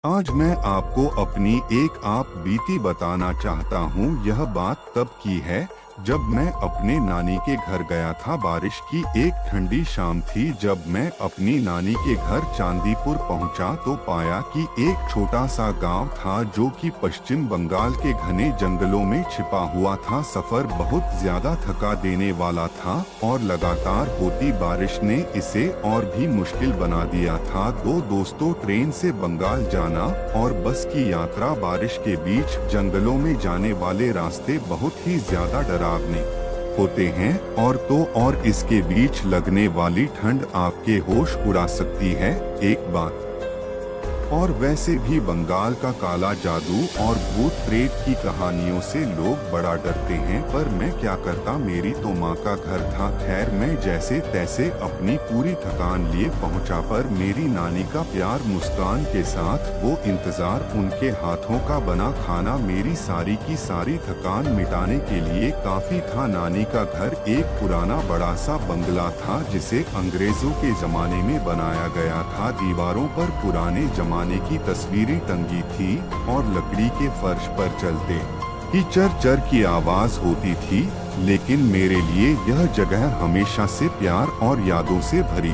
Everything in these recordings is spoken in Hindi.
आज मैं आपको अपनी एक आप बीती बताना चाहता हूँ। यह बात तब की है जब मैं अपने नानी के घर गया था। बारिश की एक ठंडी शाम थी। जब मैं अपनी नानी के घर चांदीपुर पहुंचा तो पाया कि एक छोटा सा गांव था जो कि पश्चिम बंगाल के घने जंगलों में छिपा हुआ था। सफर बहुत ज्यादा थका देने वाला था और लगातार होती बारिश ने इसे और भी मुश्किल बना दिया था। दो दोस्तों ट्रेन से बंगाल जाना और बस की यात्रा। बारिश के बीच जंगलों में जाने वाले रास्ते बहुत ही ज्यादा डरावने होते हैं और इसके बीच लगने वाली ठंड आपके होश उड़ा सकती है। एक बात और वैसे भी बंगाल का काला जादू और भूत प्रेत की कहानियों से लोग बड़ा डरते हैं। पर मैं क्या करता, मेरी तो माँ का घर था। खैर मैं जैसे तैसे अपनी पूरी थकान लिए पहुँचा। पर मेरी नानी का प्यार मुस्कान के साथ वो इंतजार, उनके हाथों का बना खाना मेरी सारी की सारी थकान मिटाने के लिए काफी था। नानी का घर एक पुराना बड़ा सा बंगला था जिसे अंग्रेजों के जमाने में बनाया गया था। दीवारों पर पुराने जमाने की तस्वीरें टंगी थी और लकड़ी के फर्श पर चलते ही चर चर की आवाज होती थी। लेकिन मेरे लिए यह जगह हमेशा से प्यार और यादों से भरी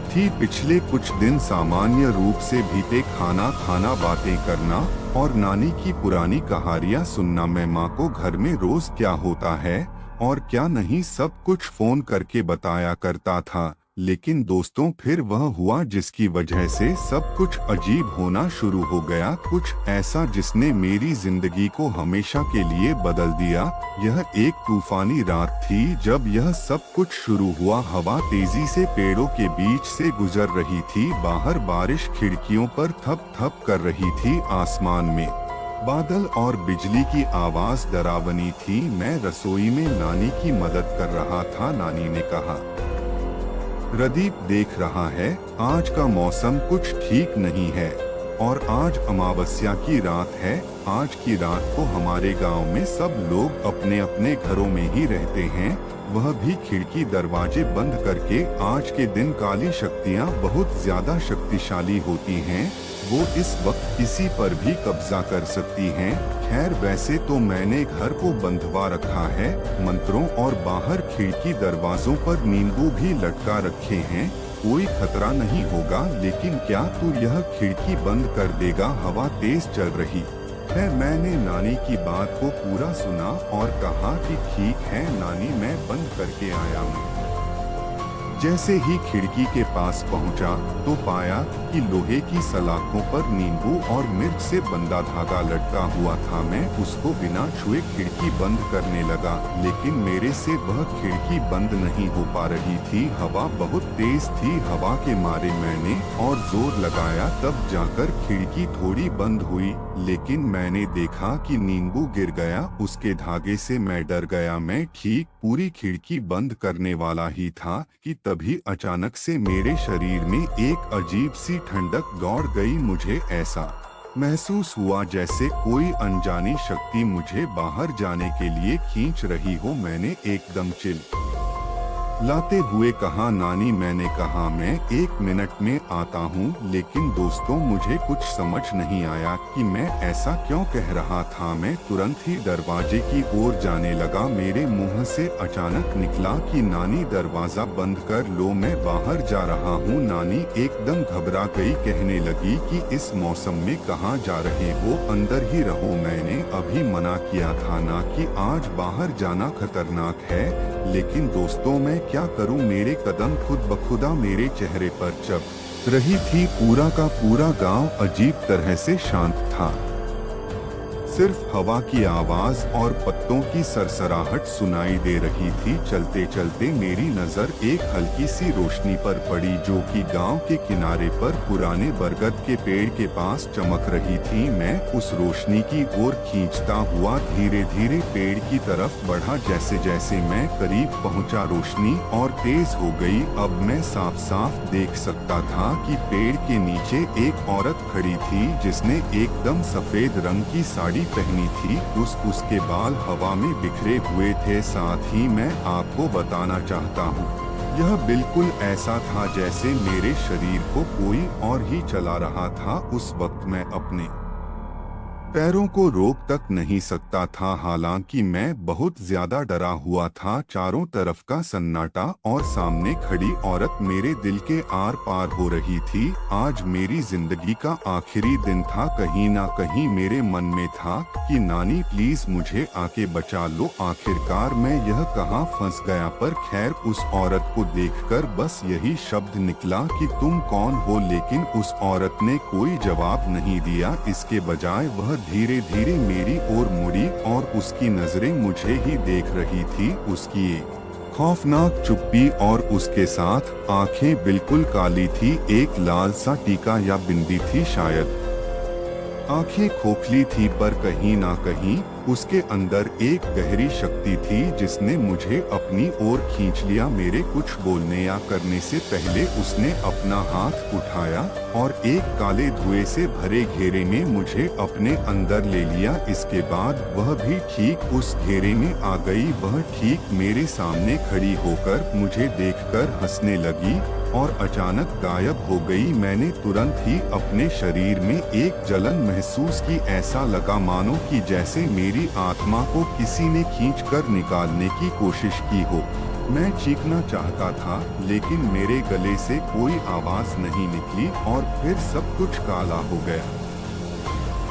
थी। पिछले कुछ दिन सामान्य रूप से बीते, खाना खाना, बातें करना और नानी की पुरानी कहानियां सुनना। मैं माँ को घर में रोज क्या होता है और क्या नहीं सब कुछ फोन करके बताया करता था। लेकिन दोस्तों फिर वह हुआ जिसकी वजह से सब कुछ अजीब होना शुरू हो गया। कुछ ऐसा जिसने मेरी जिंदगी को हमेशा के लिए बदल दिया। यह एक तूफानी रात थी जब यह सब कुछ शुरू हुआ। हवा तेजी से पेड़ों के बीच से गुजर रही थी। बाहर बारिश खिड़कियों पर थप थप कर रही थी। आसमान में बादल और बिजली की आवाज डरावनी थी। मैं रसोई में नानी की मदद कर रहा था। नानी ने कहा, प्रदीप देख रहा है, आज का मौसम कुछ ठीक नहीं है और आज अमावस्या की रात है। आज की रात को हमारे गांव में सब लोग अपने अपने घरों में ही रहते हैं, वह भी खिड़की दरवाजे बंद करके। आज के दिन काली शक्तियां बहुत ज्यादा शक्तिशाली होती हैं। वो इस वक्त किसी पर भी कब्जा कर सकती हैं। खैर वैसे तो मैंने घर को बंधवा रखा है मंत्रों और बाहर खिड़की दरवाजों पर नींबू भी लटका रखे हैं। कोई खतरा नहीं होगा। लेकिन क्या तू यह खिड़की बंद कर देगा? हवा तेज चल रही है। मैंने नानी की बात को पूरा सुना और कहा कि ठीक है नानी, मैं बंद करके आया हूँ। जैसे ही खिड़की के पास पहुंचा तो पाया कि लोहे की सलाखों पर नींबू और मिर्च से बंधा धागा लटका हुआ था। मैं उसको बिना छुए खिड़की बंद करने लगा, लेकिन मेरे से वह खिड़की बंद नहीं हो पा रही थी। हवा बहुत तेज थी। हवा के मारे मैंने और जोर लगाया, तब जाकर खिड़की थोड़ी बंद हुई। लेकिन मैंने देखा कि नींबू गिर गया। उसके धागे से मैं डर गया। मैं ठीक पूरी खिड़की बंद करने वाला ही था कि तभी अचानक से मेरे शरीर में एक अजीब सी ठंडक दौड़ गई। मुझे ऐसा महसूस हुआ जैसे कोई अनजानी शक्ति मुझे बाहर जाने के लिए खींच रही हो। मैंने एकदम लाते हुए कहा, नानी। मैंने कहा, मैं 1 मिनट में आता हूँ। लेकिन दोस्तों मुझे कुछ समझ नहीं आया कि मैं ऐसा क्यों कह रहा था। मैं तुरंत ही दरवाजे की ओर जाने लगा। मेरे मुंह से अचानक निकला कि नानी दरवाजा बंद कर लो, मैं बाहर जा रहा हूँ। नानी एकदम घबरा गई, कहने लगी कि इस मौसम में कहाँ जा रहे हो, अंदर ही रहो। मैंने अभी मना किया था ना कि आज बाहर जाना खतरनाक है। लेकिन दोस्तों मैं क्या करूं, मेरे कदम खुद ब खुदा मेरे चेहरे पर चढ़ रही थी। पूरा का पूरा गांव अजीब तरह से शांत था। सिर्फ हवा की आवाज और पत्तों की सरसराहट सुनाई दे रही थी। चलते चलते मेरी नजर एक हल्की सी रोशनी पर पड़ी जो कि गांव के किनारे पर पुराने बरगद के पेड़ के पास चमक रही थी। मैं उस रोशनी की ओर खींचता हुआ धीरे धीरे पेड़ की तरफ बढ़ा। जैसे जैसे मैं करीब पहुंचा रोशनी और तेज हो गई। अब मैं साफ साफ देख सकता था कि पेड़ के नीचे एक औरत खड़ी थी जिसने एकदम सफेद रंग की साड़ी पहनी थी। उसके बाल हवा में बिखरे हुए थे। साथ ही मैं आपको बताना चाहता हूँ यह बिल्कुल ऐसा था जैसे मेरे शरीर को कोई और ही चला रहा था। उस वक्त मैं अपने पैरों को रोक तक नहीं सकता था, हालांकि मैं बहुत ज्यादा डरा हुआ था। चारों तरफ का सन्नाटा और सामने खड़ी औरत मेरे दिल के आर पार हो रही थी। आज मेरी जिंदगी का आखिरी दिन था। कहीं ना कहीं मेरे मन में था कि नानी प्लीज मुझे आके बचा लो। आखिरकार मैं यह कहाँ फंस गया, पर खैर उस औरत को देखकर बस यही शब्द निकला कि तुम कौन हो, लेकिन उस औरत ने कोई जवाब नहीं दिया। इसके बजाय वह धीरे धीरे मेरी ओर मुड़ी और उसकी नजरें मुझे ही देख रही थी। उसकी एक खौफनाक चुप्पी और उसके साथ आंखें बिल्कुल काली थी, एक लाल सा टीका या बिंदी थी शायद। आंखें खोखली थी, पर कहीं ना कहीं उसके अंदर एक गहरी शक्ति थी जिसने मुझे अपनी ओर खींच लिया। मेरे कुछ बोलने या करने से पहले उसने अपना हाथ उठाया और एक काले धुएं से भरे घेरे में मुझे अपने अंदर ले लिया। इसके बाद वह भी ठीक उस घेरे में आ गई। वह ठीक मेरे सामने खड़ी होकर मुझे देखकर हंसने लगी और अचानक गायब हो गई। मैंने तुरंत ही अपने शरीर में एक जलन महसूस की। ऐसा लगा मानो कि जैसे मेरी आत्मा को किसी ने खींचकर निकालने की कोशिश की हो। मैं चीखना चाहता था, लेकिन मेरे गले से कोई आवाज नहीं निकली और फिर सब कुछ काला हो गया।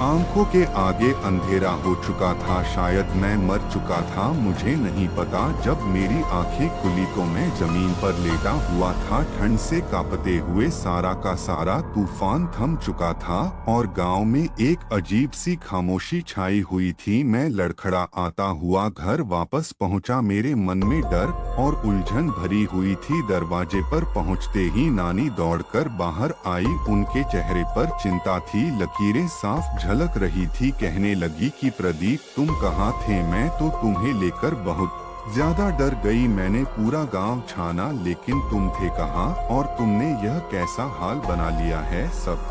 आंखों के आगे अंधेरा हो चुका था, शायद मैं मर चुका था, मुझे नहीं पता। जब मेरी आंखें खुली तो मैं जमीन पर लेटा हुआ था। ठंड से कांपते हुए सारा का सारा तूफान थम चुका था और गांव में एक अजीब सी खामोशी छाई हुई थी। मैं लड़खड़ा आता हुआ घर वापस पहुंचा। मेरे मन में डर और उलझन भरी हुई थी। दरवाजे पर पहुंचते ही नानी दौड़कर बाहर आई। उनके चेहरे पर चिंता थी, लकीरें साफ झलक रही थी। कहने लगी कि प्रदीप तुम कहाँ थे, मैं तो तुम्हें लेकर बहुत ज्यादा डर गई। मैंने पूरा गांव छाना, लेकिन तुम थे कहाँ और तुमने यह कैसा हाल बना लिया है। सब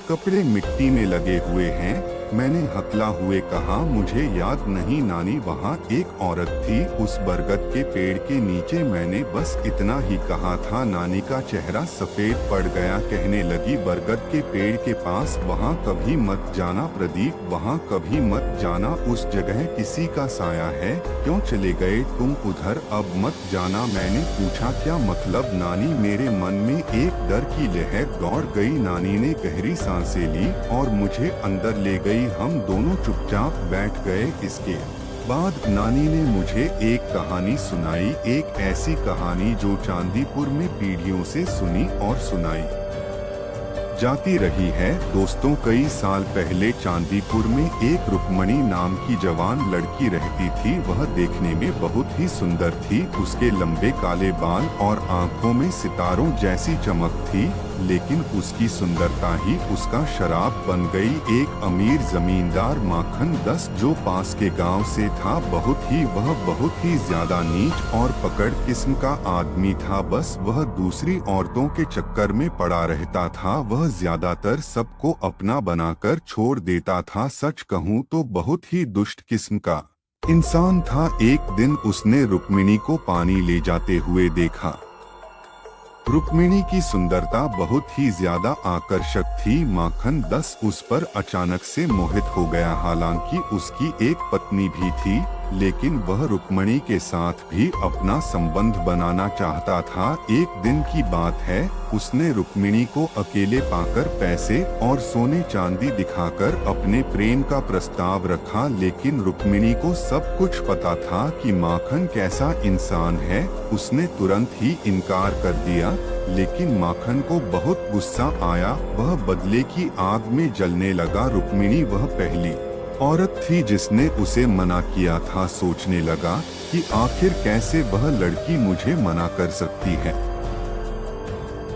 कपड़े मिट्टी में लगे हुए हैं, मैंने हकला हुए कहा। मुझे याद नहीं नानी, वहाँ एक औरत थी उस बरगद के पेड़ के नीचे, मैंने बस इतना ही कहा था। नानी का चेहरा सफेद पड़ गया। कहने लगी बरगद के पेड़ के पास वहाँ कभी मत जाना प्रदीप, वहाँ कभी मत जाना, उस जगह किसी का साया है। क्यों चले गए तुम उधर, अब मत जाना। मैंने पूछा क्या मतलब नानी, मेरे मन में एक डर की लहर दौड़ गई। नानी ने गहरी सांसें ली और मुझे अंदर ले गई। हम दोनों चुपचाप बैठ गए। इसके बाद नानी ने मुझे एक कहानी सुनाई, एक ऐसी कहानी जो चांदीपुर में पीढ़ियों से सुनी और सुनाई जाती रही है। दोस्तों, कई साल पहले चांदीपुर में एक रुक्मणी नाम की जवान लड़की रहती थी। वह देखने में बहुत ही सुंदर थी। उसके लंबे काले बाल और आंखों में सितारों जैसी चमक थी, लेकिन उसकी सुंदरता ही उसका शराब बन गई। एक अमीर जमींदार माखन दस जो पास के गांव से था, वह बहुत ही ज्यादा नीच और पकड़ किस्म का आदमी था। बस वह दूसरी औरतों के चक्कर में पड़ा रहता था। वह ज्यादातर सबको अपना बनाकर छोड़ देता था। सच कहूँ तो बहुत ही दुष्ट किस्म का इंसान था। एक दिन उसने रुक्मिणी को पानी ले जाते हुए देखा। रुक्मिणी की सुंदरता बहुत ही ज्यादा आकर्षक थी। माखन दस उस पर अचानक से मोहित हो गया। हालांकि उसकी एक पत्नी भी थी, लेकिन वह रुक्मिणी के साथ भी अपना संबंध बनाना चाहता था। एक दिन की बात है, उसने रुक्मिणी को अकेले पाकर पैसे और सोने चांदी दिखाकर अपने प्रेम का प्रस्ताव रखा। लेकिन रुक्मिणी को सब कुछ पता था कि माखन कैसा इंसान है। उसने तुरंत ही इनकार कर दिया। लेकिन माखन को बहुत गुस्सा आया। वह बदले की आग में जलने लगा। रुक्मिणी वह पहली औरत थी जिसने उसे मना किया था। सोचने लगा कि आखिर कैसे वह लड़की मुझे मना कर सकती है।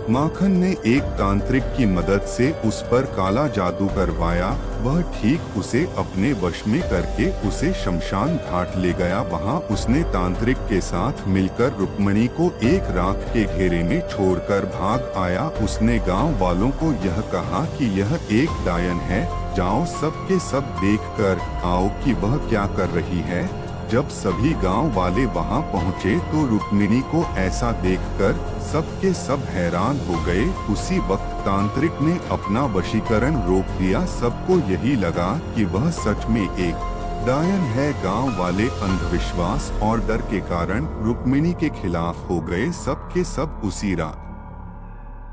माखन ने एक तांत्रिक की मदद से उस पर काला जादू करवाया। वह ठीक उसे अपने वश में करके उसे शमशान घाट ले गया। वहां उसने तांत्रिक के साथ मिलकर रुक्मिणी को एक राख के घेरे में छोड़कर भाग आया। उसने गांव वालों को यह कहा कि यह एक डायन है, जाओ सब के सब देख कर आओ कि वह क्या कर रही है। जब सभी गांव वाले वहां पहुंचे तो रुक्मिणी को ऐसा देखकर सबके सब हैरान हो गए। उसी वक्त तांत्रिक ने अपना वशीकरण रोक दिया। सबको यही लगा कि वह सच में एक डायन है। गांव वाले अंधविश्वास और डर के कारण रुक्मिणी के खिलाफ हो गए। सब के सब उसी रात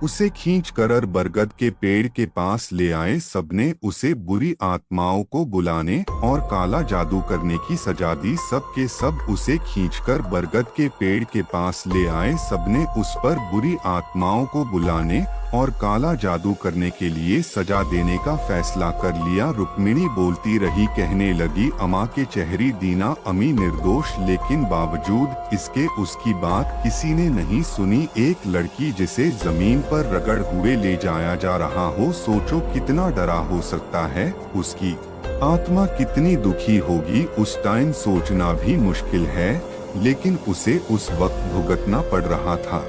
उसे खींचकर बरगद के पेड़ के पास ले आए। सबने उसे बुरी आत्माओं को बुलाने और काला जादू करने की सजा दी। सब के सब उसे खींचकर बरगद के पेड़ के पास ले आए। सबने उस पर बुरी आत्माओं को बुलाने और काला जादू करने के लिए सजा देने का फैसला कर लिया। रुक्मिणी बोलती रही, कहने लगी, अम्मा के चेहरी दीना अम्मी निर्दोष, लेकिन बावजूद इसके उसकी बात किसी ने नहीं सुनी। एक लड़की जिसे जमीन पर रगड़ हुए ले जाया जा रहा हो, सोचो कितना डरा हो सकता है। उसकी आत्मा कितनी दुखी होगी उस टाइम सोचना भी मुश्किल है, लेकिन उसे उस वक्त भुगतना पड़ रहा था।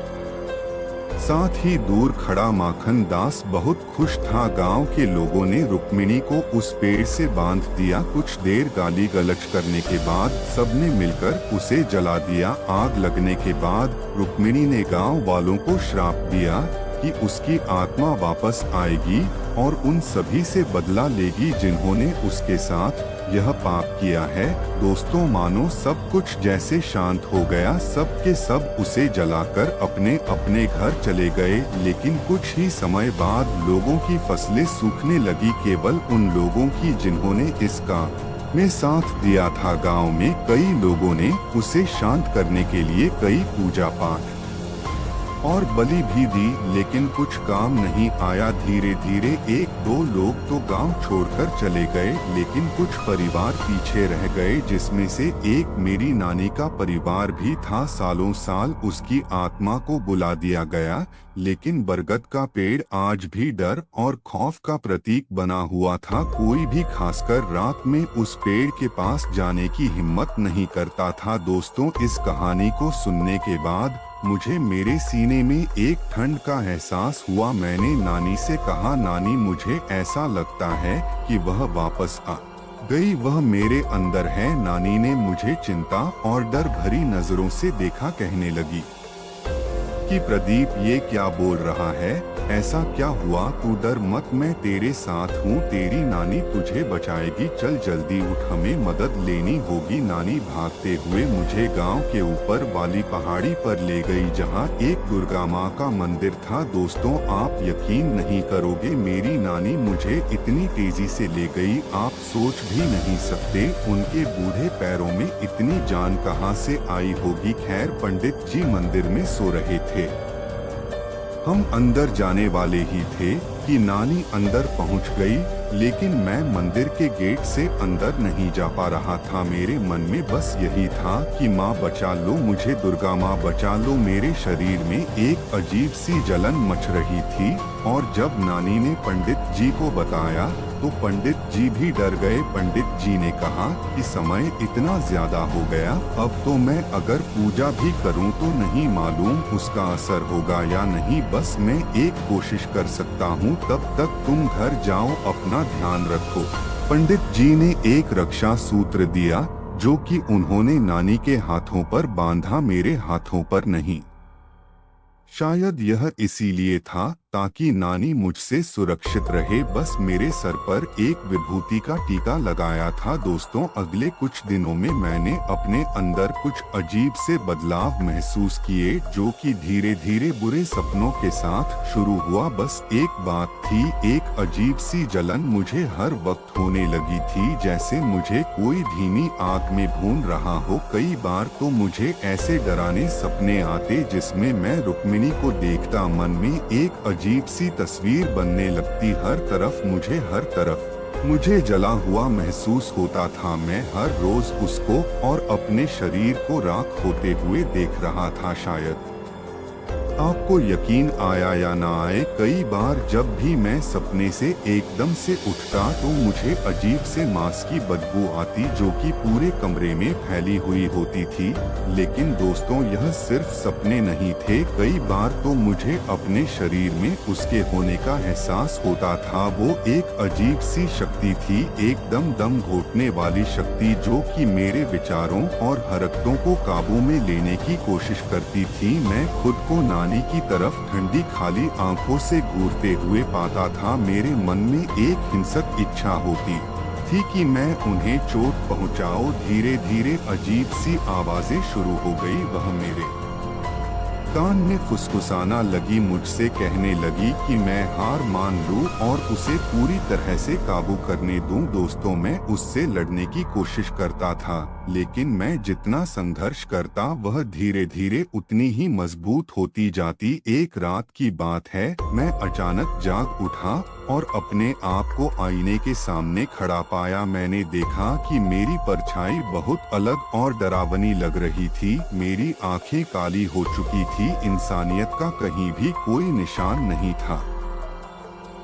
साथ ही दूर खड़ा माखन दास बहुत खुश था। गांव के लोगों ने रुक्मिणी को उस पेड़ से बांध दिया। कुछ देर गाली गलौज करने के बाद सबने मिलकर उसे जला दिया। आग लगने के बाद रुक्मिणी ने गांव वालों को श्राप दिया कि उसकी आत्मा वापस आएगी और उन सभी से बदला लेगी जिन्होंने उसके साथ यह पाप किया है। दोस्तों, मानो सब कुछ जैसे शांत हो गया। सब के सब उसे जलाकर अपने अपने घर चले गए। लेकिन कुछ ही समय बाद लोगों की फसलें सूखने लगी, केवल उन लोगों की जिन्होंने इसका में साथ दिया था। गांव में कई लोगों ने उसे शांत करने के लिए कई पूजा पाठ और बलि भी दी, लेकिन कुछ काम नहीं आया। धीरे धीरे एक दो लोग तो गांव छोड़कर चले गए, लेकिन कुछ परिवार पीछे रह गए, जिसमें से एक मेरी नानी का परिवार भी था। सालों साल उसकी आत्मा को बुला दिया गया, लेकिन बरगद का पेड़ आज भी डर और खौफ का प्रतीक बना हुआ था। कोई भी खासकर रात में उस पेड़ के पास जाने की हिम्मत नहीं करता था। दोस्तों, इस कहानी को सुनने के बाद मुझे मेरे सीने में एक ठंड का एहसास हुआ। मैंने नानी से कहा, नानी मुझे ऐसा लगता है कि वह वापस आ गई, वह मेरे अंदर है। नानी ने मुझे चिंता और डर भरी नजरों से देखा, कहने लगी कि प्रदीप ये क्या बोल रहा है, ऐसा क्या हुआ, तू डर मत, मैं तेरे साथ हूँ, तेरी नानी तुझे बचाएगी, चल जल्दी उठ, हमें मदद लेनी होगी। नानी भागते हुए मुझे गांव के ऊपर वाली पहाड़ी पर ले गई, जहां एक दुर्गा माँ का मंदिर था। दोस्तों, आप यकीन नहीं करोगे, मेरी नानी मुझे इतनी तेजी से ले गई, आप सोच भी नहीं सकते। उनके बूढ़े पैरों में इतनी जान कहाँ से आई होगी। खैर, पंडित जी मंदिर में सो रहे थे। हम अंदर जाने वाले ही थे कि नानी अंदर पहुंच गई, लेकिन मैं मंदिर के गेट से अंदर नहीं जा पा रहा था। मेरे मन में बस यही था कि माँ बचा लो मुझे, दुर्गा माँ बचा लो। मेरे शरीर में एक अजीब सी जलन मच रही थी, और जब नानी ने पंडित जी को बताया तो पंडित जी भी डर गए। पंडित जी ने कहा कि समय इतना ज्यादा हो गया, अब तो मैं अगर पूजा भी करूं तो नहीं मालूम उसका असर होगा या नहीं, बस मैं एक कोशिश कर सकता हूं, तब तक तुम घर जाओ, अपना ध्यान रखो। पंडित जी ने एक रक्षा सूत्र दिया, जो कि उन्होंने नानी के हाथों पर बांधा, मेरे हाथों पर नहीं। शायद यह इसीलिए था ताकि नानी मुझसे सुरक्षित रहे। बस मेरे सर पर एक विभूति का टीका लगाया था। दोस्तों, अगले कुछ दिनों में मैंने अपने अंदर कुछ अजीब से बदलाव महसूस किए, जो कि धीरे धीरे बुरे सपनों के साथ शुरू हुआ। बस एक बात थी, एक अजीब सी जलन मुझे हर वक्त होने लगी थी, जैसे मुझे कोई धीमी आग में भून रहा हो। कई बार तो मुझे ऐसे डराने सपने आते जिसमें मैं रुक्मिणी को देखता, मन में एक अजीब सी तस्वीर बनने लगती। हर तरफ मुझे जला हुआ महसूस होता था। मैं हर रोज उसको और अपने शरीर को राख होते हुए देख रहा था। शायद आपको यकीन आया या ना आए, कई बार जब भी मैं सपने सपने से एकदम से उठता तो मुझे अजीब से मांस की बदबू आती जो कि पूरे कमरे में फैली हुई होती थी। लेकिन दोस्तों, यह सिर्फ सपने नहीं थे। कई बार तो मुझे अपने शरीर में उसके होने का एहसास होता था। वो एक अजीब सी शक्ति थी, एकदम दम घोटने वाली शक्ति जो कि मेरे विचारों और हरकतों को काबू में लेने की कोशिश करती थी। मैं खुद को नानी की तरफ ठंडी खाली आंखों से घूरते हुए पाता था। मेरे मन में एक हिंसक इच्छा होती थी कि मैं उन्हें चोट पहुंचाऊं। धीरे धीरे अजीब सी आवाजें शुरू हो गई। वह मेरे कान में फुसफुसाना लगी, मुझसे कहने लगी कि मैं हार मान लूं और उसे पूरी तरह से काबू करने दूं। दोस्तों, मैं उससे लड़ने की कोशिश करता था, लेकिन मैं जितना संघर्ष करता वह धीरे धीरे उतनी ही मजबूत होती जाती। एक रात की बात है, मैं अचानक जाग उठा और अपने आप को आईने के सामने खड़ा पाया। मैंने देखा कि मेरी परछाई बहुत अलग और डरावनी लग रही थी। मेरी आंखें काली हो चुकी थी, इंसानियत का कहीं भी कोई निशान नहीं था।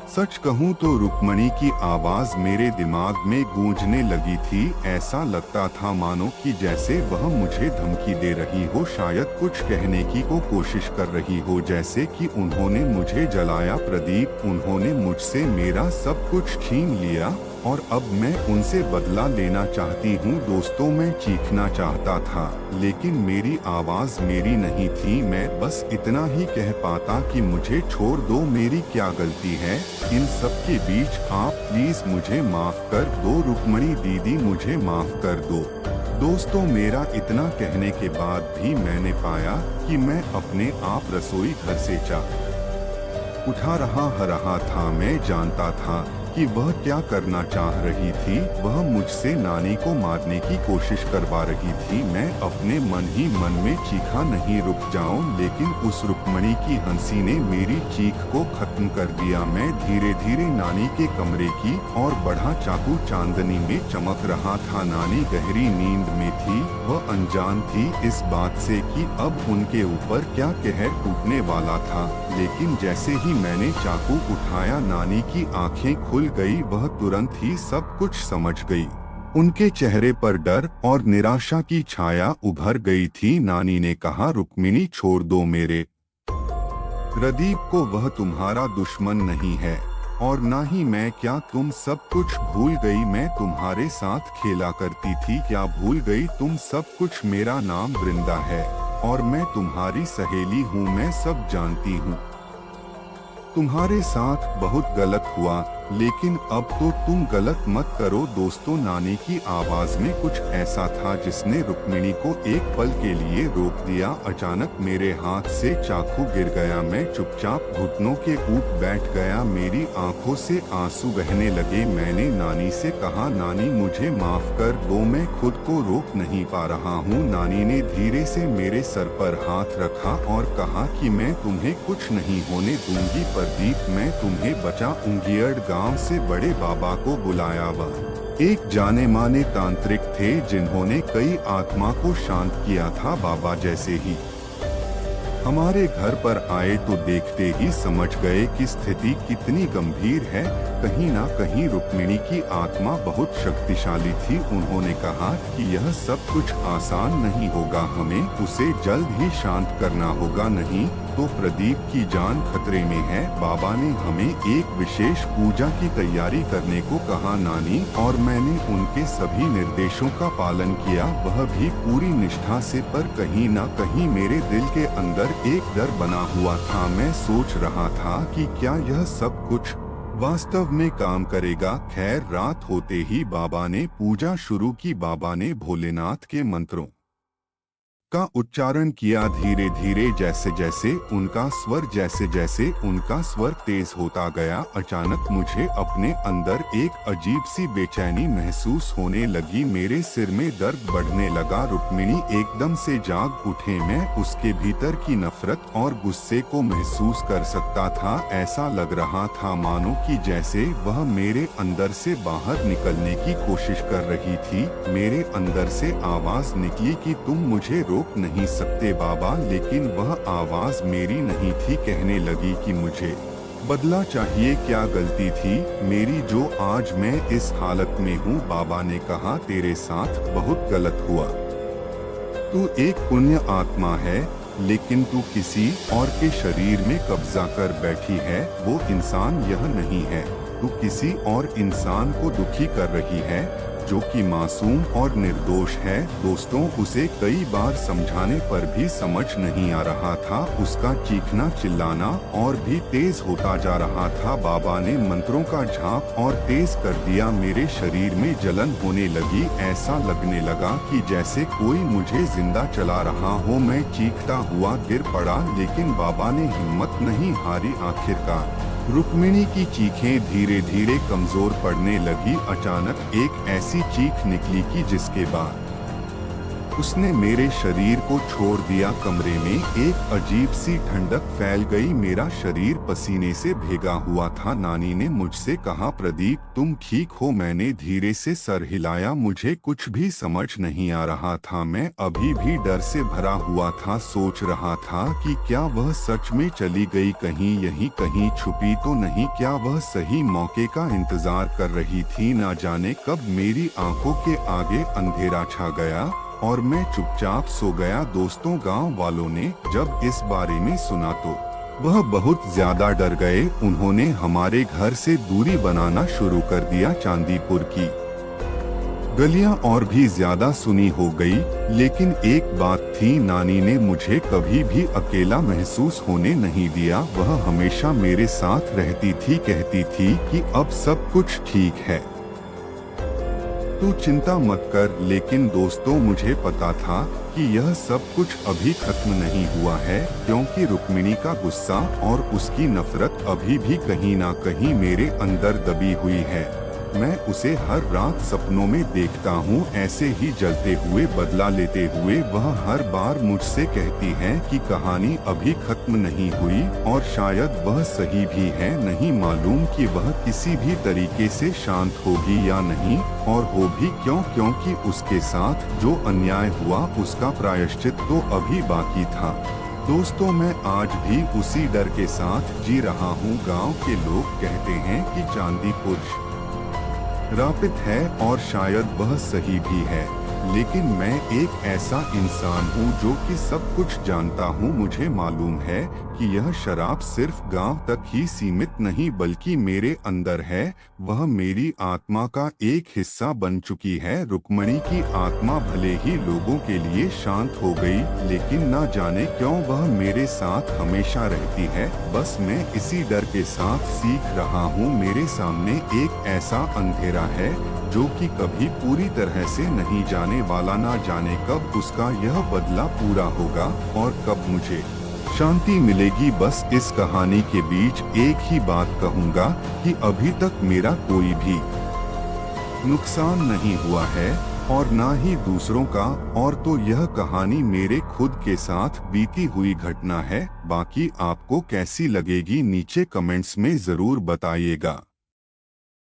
सच कहूं तो रुक्मणी की आवाज मेरे दिमाग में गूंजने लगी थी। ऐसा लगता था मानो कि जैसे वह मुझे धमकी दे रही हो, शायद कुछ कहने की कोशिश कर रही हो, जैसे कि उन्होंने मुझे जलाया प्रदीप, उन्होंने मुझसे मेरा सब कुछ छीन लिया और अब मैं उनसे बदला लेना चाहती हूँ। दोस्तों, मैं चीखना चाहता था, लेकिन मेरी आवाज मेरी नहीं थी। मैं बस इतना ही कह पाता कि मुझे छोड़ दो, मेरी क्या गलती है इन सब के बीच। आप प्लीज मुझे माफ कर दो, रुक्मणी दीदी मुझे माफ कर दो। दोस्तों, मेरा इतना कहने के बाद भी मैंने पाया कि मैं अपने आप रसोई घर से उठा रहा था। मैं जानता था कि वह क्या करना चाह रही थी। वह मुझसे नानी को मारने की कोशिश करवा रही थी। मैं अपने मन ही मन में चीखा, नहीं रुक जाऊं, लेकिन उस रुक्मणी की हंसी ने मेरी चीख को खत्म कर दिया। मैं धीरे धीरे नानी के कमरे की और बढ़ा, चाकू चांदनी में चमक रहा था। नानी गहरी नींद में थी। वह अनजान थी इस बात से कि अब उनके ऊपर क्या कहर टूटने वाला था। लेकिन जैसे ही मैंने चाकू उठाया, नानी की आंखें खुल गई। वह तुरंत ही सब कुछ समझ गई। उनके चेहरे पर डर और निराशा की छाया उभर गई थी। नानी ने कहा, रुक्मिणी छोड़ दो मेरे प्रदीप को, वह तुम्हारा दुश्मन नहीं है और ना ही मैं। क्या तुम सब कुछ भूल गई? मैं तुम्हारे साथ खेला करती थी, क्या भूल गई तुम सब कुछ? मेरा नाम वृंदा है और मैं तुम्हारी सहेली हूँ। मैं सब जानती हूँ। तुम्हारे साथ बहुत गलत हुआ, लेकिन अब तो तुम गलत मत करो। दोस्तों, नानी की आवाज में कुछ ऐसा था जिसने रुक्मिणी को एक पल के लिए रोक दिया। अचानक मेरे हाथ से चाकू गिर गया। मैं चुपचाप घुटनों के ऊपर बैठ गया। मेरी आंखों से आंसू बहने लगे। मैंने नानी से कहा, नानी मुझे माफ कर दो, मैं खुद को रोक नहीं पा रहा हूँ। नानी ने धीरे से मेरे सर पर हाथ रखा और कहा कि मैं तुम्हें कुछ नहीं होने दूंगी प्रदीप, मैं तुम्हें बचाऊंगी। गांव से बड़े बाबा को बुलाया। वह एक जाने माने तांत्रिक थे जिन्होंने कई आत्मा को शांत किया था। बाबा जैसे ही हमारे घर पर आए तो देखते ही समझ गए कि स्थिति कितनी गंभीर है। कहीं ना कहीं रुक्मिणी की आत्मा बहुत शक्तिशाली थी। उन्होंने कहा कि यह सब कुछ आसान नहीं होगा, हमें उसे जल्द ही शांत करना होगा, नहीं तो प्रदीप की जान खतरे में है। बाबा ने हमें एक विशेष पूजा की तैयारी करने को कहा। नानी और मैंने उनके सभी निर्देशों का पालन किया, वह भी पूरी निष्ठा से, पर कहीं ना कहीं मेरे दिल के अंदर एक डर बना हुआ था। मैं सोच रहा था कि क्या यह सब कुछ वास्तव में काम करेगा। खैर, रात होते ही बाबा ने पूजा शुरू की। बाबा ने भोलेनाथ के मंत्रों का उच्चारण किया। धीरे धीरे जैसे जैसे उनका स्वर तेज होता गया, अचानक मुझे अपने अंदर एक अजीब सी बेचैनी महसूस होने लगी। मेरे सिर में दर्द बढ़ने लगा। रुक्मिणी एकदम से जाग उठे। मैं उसके भीतर की नफरत और गुस्से को महसूस कर सकता था। ऐसा लग रहा था मानो कि जैसे वह मेरे अंदर से बाहर निकलने की कोशिश कर रही थी। मेरे अंदर से आवाज निकली कि तुम मुझे रोक नहीं सकते बाबा, लेकिन वह आवाज मेरी नहीं थी। कहने लगी कि मुझे बदला चाहिए, क्या गलती थी मेरी जो आज मैं इस हालत में हूँ। बाबा ने कहा तेरे साथ बहुत गलत हुआ। तू एक पुण्य आत्मा है, लेकिन तू किसी और के शरीर में कब्जा कर बैठी है। वो इंसान यह नहीं है। तू किसी और इंसान को दुखी कर रही है जो कि मासूम और निर्दोष है। दोस्तों, उसे कई बार समझाने पर भी समझ नहीं आ रहा था। उसका चीखना चिल्लाना और भी तेज होता जा रहा था। बाबा ने मंत्रों का झाप और तेज कर दिया। मेरे शरीर में जलन होने लगी। ऐसा लगने लगा कि जैसे कोई मुझे जिंदा चला रहा हो। मैं चीखता हुआ गिर पड़ा, लेकिन बाबा ने हिम्मत नहीं हारी। आखिरकार रुक्मिणी की चीखें धीरे धीरे कमजोर पड़ने लगी। अचानक एक ऐसी चीख निकली कि जिसके बाद उसने मेरे शरीर को छोड़ दिया। कमरे में एक अजीब सी ठंडक फैल गई। मेरा शरीर पसीने से भीगा हुआ था। नानी ने मुझसे कहा, प्रदीप तुम ठीक हो? मैंने धीरे से सर हिलाया। मुझे कुछ भी समझ नहीं आ रहा था। मैं अभी भी डर से भरा हुआ था। सोच रहा था कि क्या वह सच में चली गई, कहीं यहीं कहीं छुपी तो नहीं? क्या वह सही मौके का इंतजार कर रही थी? ना जाने कब मेरी आंखों के आगे अंधेरा छा गया और मैं चुपचाप सो गया। दोस्तों, गांव वालों ने जब इस बारे में सुना तो वह बहुत ज्यादा डर गए। उन्होंने हमारे घर से दूरी बनाना शुरू कर दिया। चांदीपुर की गलियां और भी ज्यादा सुनी हो गई। लेकिन एक बात थी, नानी ने मुझे कभी भी अकेला महसूस होने नहीं दिया। वह हमेशा मेरे साथ रहती थी, कहती थी कि अब सब कुछ ठीक है, तू चिंता मत कर। लेकिन दोस्तों, मुझे पता था कि यह सब कुछ अभी खत्म नहीं हुआ है, क्योंकि रुक्मिणी का गुस्सा और उसकी नफरत अभी भी कहीं ना कहीं मेरे अंदर दबी हुई है। मैं उसे हर रात सपनों में देखता हूँ, ऐसे ही जलते हुए, बदला लेते हुए। वह हर बार मुझसे कहती है कि कहानी अभी खत्म नहीं हुई, और शायद वह सही भी है। नहीं मालूम कि वह किसी भी तरीके से शांत होगी या नहीं, और हो भी क्यों, क्योंकि उसके साथ जो अन्याय हुआ उसका प्रायश्चित तो अभी बाकी था। दोस्तों, मैं आज भी उसी डर के साथ जी रहा हूँ। गांव के लोग कहते हैं कि चांदीपुर रापित है, और शायद वह सही भी है। लेकिन मैं एक ऐसा इंसान हूँ जो कि सब कुछ जानता हूँ। मुझे मालूम है कि यह शराब सिर्फ गांव तक ही सीमित नहीं, बल्कि मेरे अंदर है। वह मेरी आत्मा का एक हिस्सा बन चुकी है। रुक्मिणी की आत्मा भले ही लोगों के लिए शांत हो गई, लेकिन न जाने क्यों वह मेरे साथ हमेशा रहती है। बस मैं इसी डर के साथ सीख रहा हूँ। मेरे सामने एक ऐसा अंधेरा है जो कि कभी पूरी तरह से नहीं जाने वाला। ना जाने कब उसका यह बदला पूरा होगा और कब मुझे शांति मिलेगी। बस इस कहानी के बीच एक ही बात कहूँगा कि अभी तक मेरा कोई भी नुकसान नहीं हुआ है, और ना ही दूसरों का। और तो यह कहानी मेरे खुद के साथ बीती हुई घटना है। बाकी आपको कैसी लगेगी नीचे कमेंट्स में जरूर बताइएगा।